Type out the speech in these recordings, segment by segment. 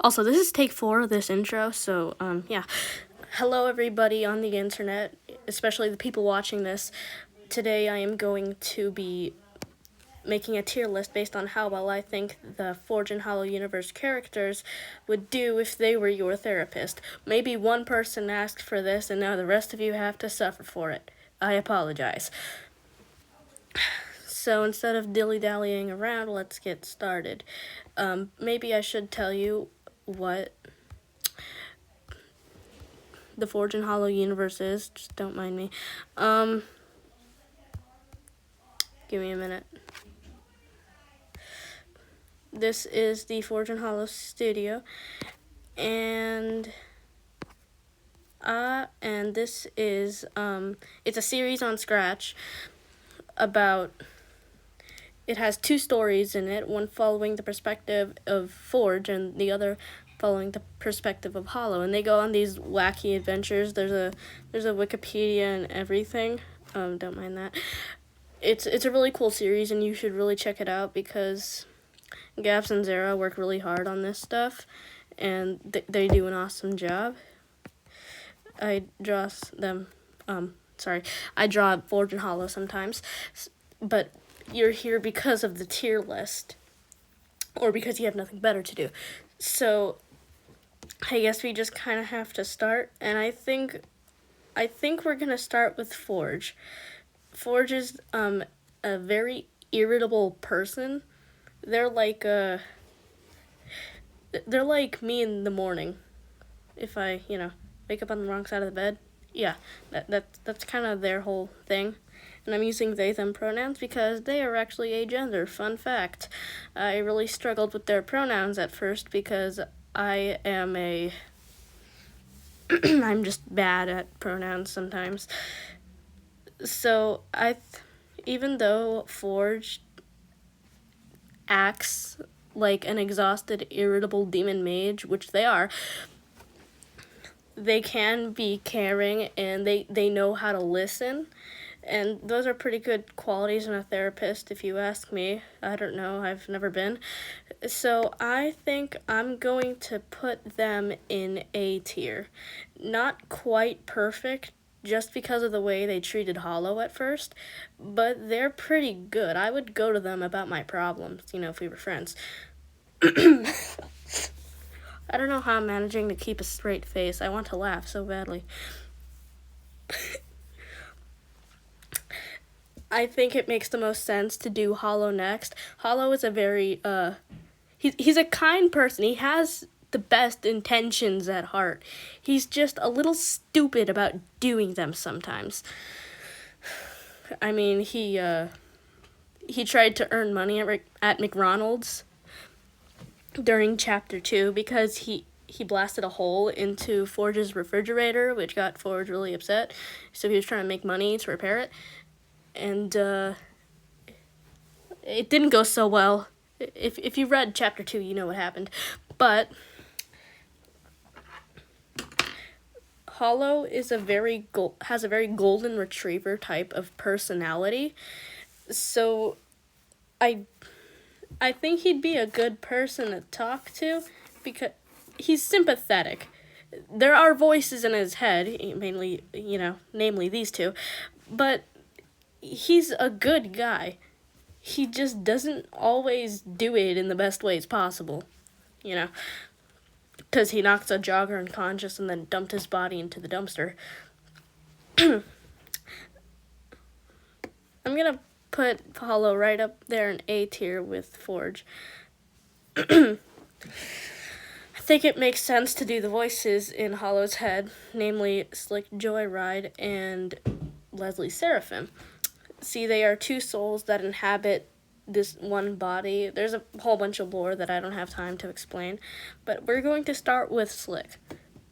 Also, this is take 4 of this intro, so, yeah. Hello, everybody on the internet, especially the people watching this. Today, I am going to be making a tier list based on how well I think the Forge and Hollow universe characters would do if they were your therapist. Maybe one person asked for this, and now the rest of you have to suffer for it. I apologize. So instead of dilly-dallying around, let's get started. Maybe I should tell you what the Forge and Hollow universe is. Just don't mind me. Give me a minute. This is the Forge and Hollow studio, and this is it's a series on Scratch about. It has 2 stories in it, one following the perspective of Forge and the other following the perspective of Hollow, and they go on these wacky adventures. There's a Wikipedia and everything. Don't mind that. It's a really cool series, and you should really check it out because Gaps and Zara work really hard on this stuff, and they do an awesome job. I draw them. I draw Forge and Hollow sometimes, but you're here because of the tier list, or because you have nothing better to do. So I guess we just kind of have to start, and I think we're gonna start with Forge. Forge is a very irritable person. They're like me in the morning. If I, wake up on the wrong side of the bed. Yeah, that's kind of their whole thing. And I'm using they, them pronouns because they are actually agender. Fun fact. I really struggled with their pronouns at first because I am I'm just bad at pronouns sometimes. So even though Forge acts like an exhausted, irritable demon mage, which they are, they can be caring and they know how to listen. And those are pretty good qualities in a therapist, if you ask me. I don't know, I've never been. So I think I'm going to put them in A tier. Not quite perfect, just because of the way they treated Hollow at first, but they're pretty good. I would go to them about my problems, if we were friends. I don't know how I'm managing to keep a straight face. I want to laugh so badly. I think it makes the most sense to do Hollow next. Hollow is a very, he's a kind person. He has the best intentions at heart. He's just a little stupid about doing them sometimes. I mean, he tried to earn money at McDonald's during Chapter 2 because he blasted a hole into Forge's refrigerator, which got Forge really upset. So he was trying to make money to repair it. And it didn't go so well. If you read Chapter 2, you know what happened. But Hollow is has a very golden retriever type of personality. So I think he'd be a good person to talk to because he's sympathetic. There are voices in his head, mainly, namely these 2, but he's a good guy. He just doesn't always do it in the best ways possible, because he knocked a jogger unconscious and then dumped his body into the dumpster. I'm gonna put Hollow right up there in A tier with Forge. I think it makes sense to do the voices in Hollow's head, namely Slick Joyride and Leslie Seraphim. See, they are 2 souls that inhabit this one body. There's a whole bunch of lore that I don't have time to explain, but we're going to start with Slick.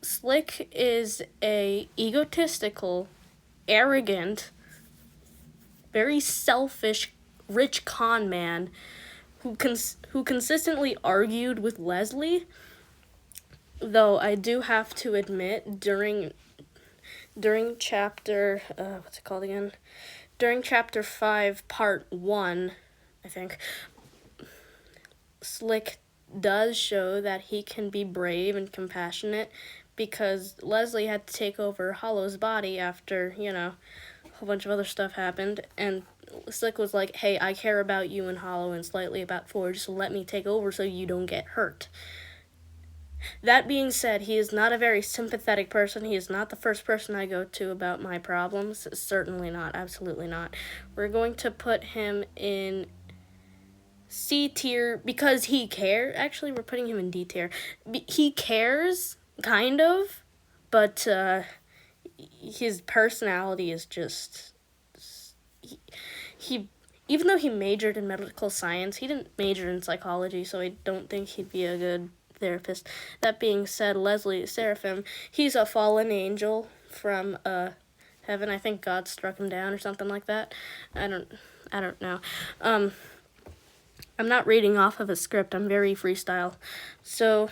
Slick is a egotistical, arrogant, very selfish, rich con man who consistently argued with Leslie. Though I do have to admit, during chapter what's it called again? During Chapter 5, Part 1, I think, Slick does show that he can be brave and compassionate, because Leslie had to take over Holo's body after, a whole bunch of other stuff happened, and Slick was like, hey, I care about you and Holo and slightly about Forge, so let me take over so you don't get hurt. That being said, he is not a very sympathetic person. He is not the first person I go to about my problems. Certainly not. Absolutely not. We're going to put him in C tier because he cares. Actually, we're putting him in D tier. He cares, kind of, but his personality is just... He even though he majored in medical science, he didn't major in psychology, so I don't think he'd be a good therapist. That being said, Leslie Seraphim, he's a fallen angel from heaven. I think God struck him down or something like that. I don't know. I'm not reading off of a script. I'm very freestyle. So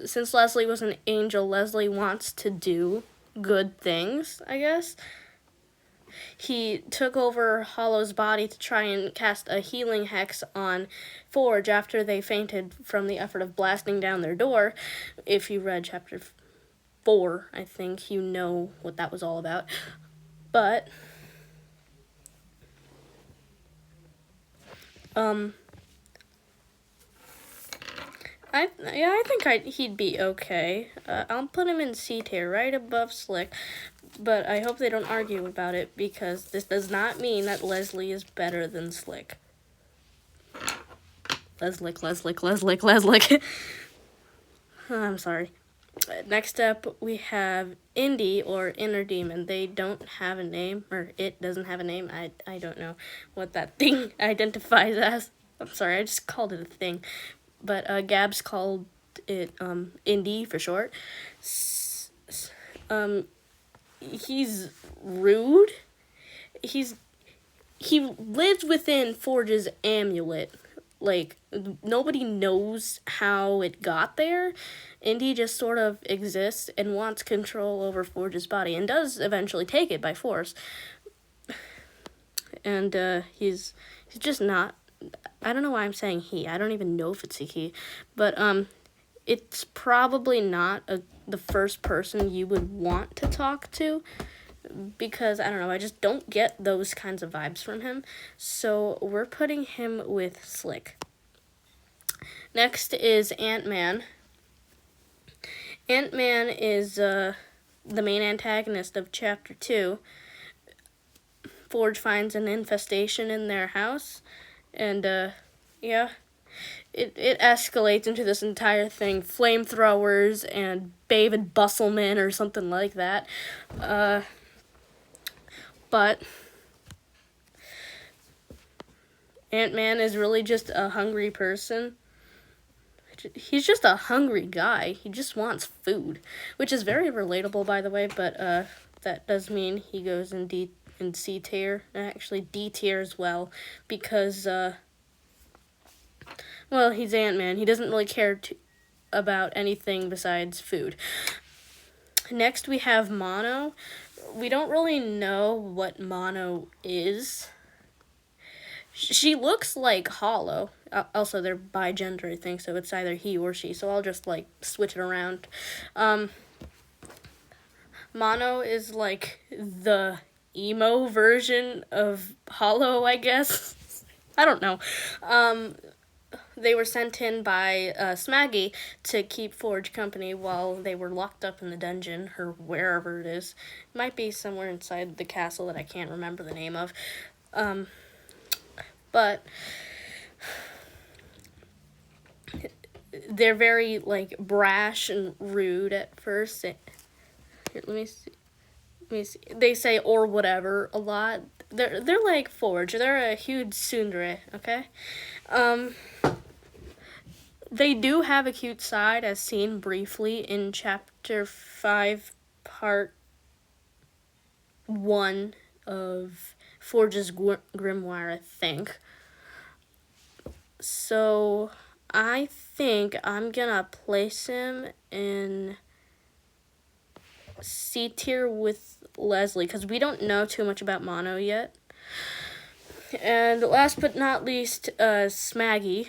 since Leslie was an angel, Leslie wants to do good things, I guess. He took over Holo's body to try and cast a healing hex on Forge after they fainted from the effort of blasting down their door. If you read chapter 4, I think you know what that was all about. But I think he'd be okay. I'll put him in C tier, right above Slick. But I hope they don't argue about it, because this does not mean that Leslie is better than Slick. Leslie. I'm sorry. Next up, we have Indy, or Inner Demon. They don't have a name, or it doesn't have a name. I don't know what that thing identifies as. I'm sorry, I just called it a thing. But Gabs called it Indy for short. He's rude. He lives within Forge's amulet. Like, nobody knows how it got there. Indy just sort of exists and wants control over Forge's body, and does eventually take it by force. And he's just not... I don't know why I'm saying he. I don't even know if it's a he. But it's probably not the first person you would want to talk to, because, I don't know, I just don't get those kinds of vibes from him. So we're putting him with Slick. Next is Ant-Man. Ant-Man is the main antagonist of Chapter 2. Forge finds an infestation in their house, and, It escalates into this entire thing, flamethrowers and David Busselman or something like that. But Ant-Man is really just a hungry person. He's just a hungry guy. He just wants food, which is very relatable, by the way, but that does mean he goes in C tier, and actually D tier as well, because well, he's Ant-Man. He doesn't really care about anything besides food. Next, we have Mono. We don't really know what Mono is. She looks like Holo. Also, they're bi-gender, I think, so it's either he or she. So I'll just, switch it around. Mono is, the emo version of Holo, I guess. I don't know. They were sent in by Smaggy to keep Forge company while they were locked up in the dungeon, or wherever it is. It might be somewhere inside the castle that I can't remember the name of. But they're very, brash and rude at first. Here, let me see. They say "or whatever" a lot. They're like Forge. They're a huge tsundere, okay? They do have a cute side, as seen briefly in Chapter 5, Part 1 of Forge's Grimoire, I think. So, I think I'm gonna place him in C tier with Leslie, because we don't know too much about Mono yet. And last but not least, Smaggy.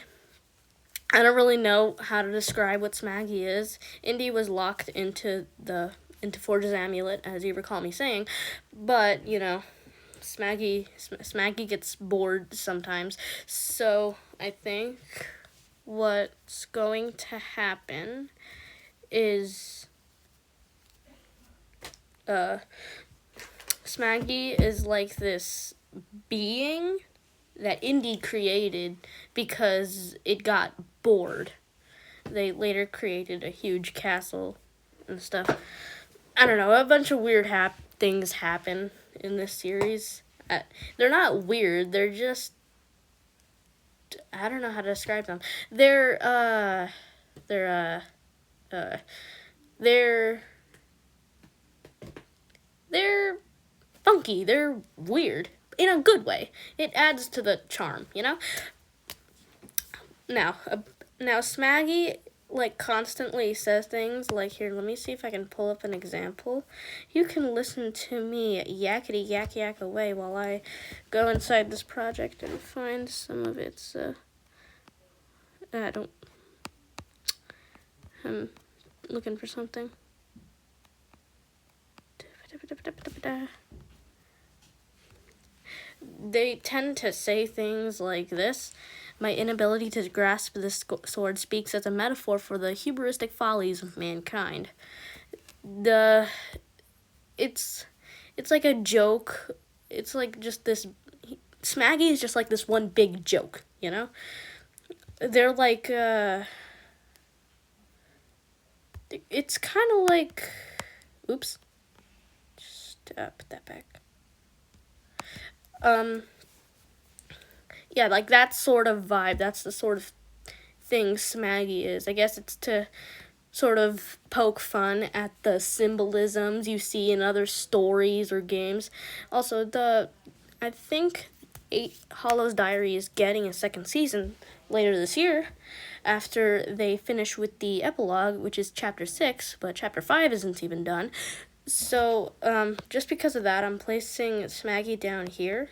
I don't really know how to describe what Smaggy is. Indy was locked into Forge's amulet, as you recall me saying, but you know, Smaggy gets bored sometimes. So I think what's going to happen is Smaggy is like this being that Indy created because it got bored. They later created a huge castle and stuff. I don't know, a bunch of weird things happen in this series. They're not weird, they're just, I don't know how to describe them. They're funky, they're weird in a good way. It adds to the charm, you know? Now Smaggy like constantly says things like, here, let me see if I can pull up an example. You can listen to me yakety yak yak away while I go inside this project and find some of its I'm looking for something. They tend to say things like this. My inability to grasp this sword speaks as a metaphor for the hubristic follies of mankind. It's like a joke. It's like just this. Smaggy is just like this one big joke, you know? They're like, it's kind of like, oops. Just put that back. Yeah, like that sort of vibe. That's the sort of thing Smaggy is. I guess it's to sort of poke fun at the symbolisms you see in other stories or games. Also, I think N Holo's Diary is getting a second season later this year after they finish with the epilogue, which is chapter 6, but chapter 5 isn't even done. So, just because of that, I'm placing Smaggy down here,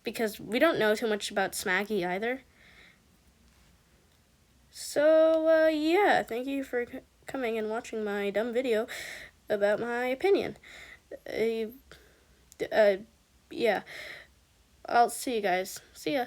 because we don't know too much about Smaggy either. So, yeah, thank you for coming and watching my dumb video about my opinion. Yeah, I'll see you guys. See ya.